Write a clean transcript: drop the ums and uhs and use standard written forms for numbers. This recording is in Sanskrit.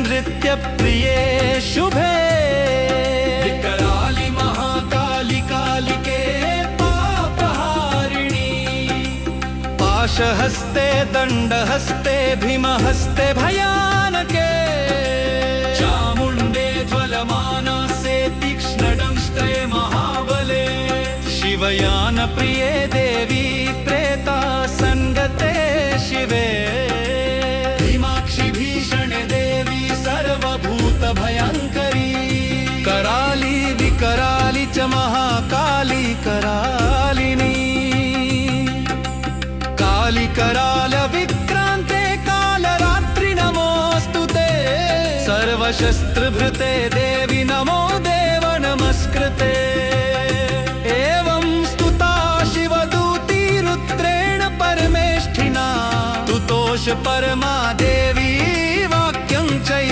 नृत्यप्रिये शुभे विकराली महाकाली कालिके पापहारिणी पाशहस्ते दण्डहस्ते भीमहस्ते भयानके चामुण्डे ज्वलमानसे तीक्ष्णदंष्टे महाबले शिवयानप्रिये देवी प्रेता सङ्गते शिवे भीमाक्षि भीषणे देवी सर्वभूतभयङ्करी कराली विकराली च महाकाली करालिनी काली कराल विक्रान्ते कालरात्रि नमोऽस्तुते सर्वशस्त्रभृते देवी नमो देव नमस्कृते एवं स्तुता शिवदूती रुद्रेण परमेष्ठिना तुतोष परमा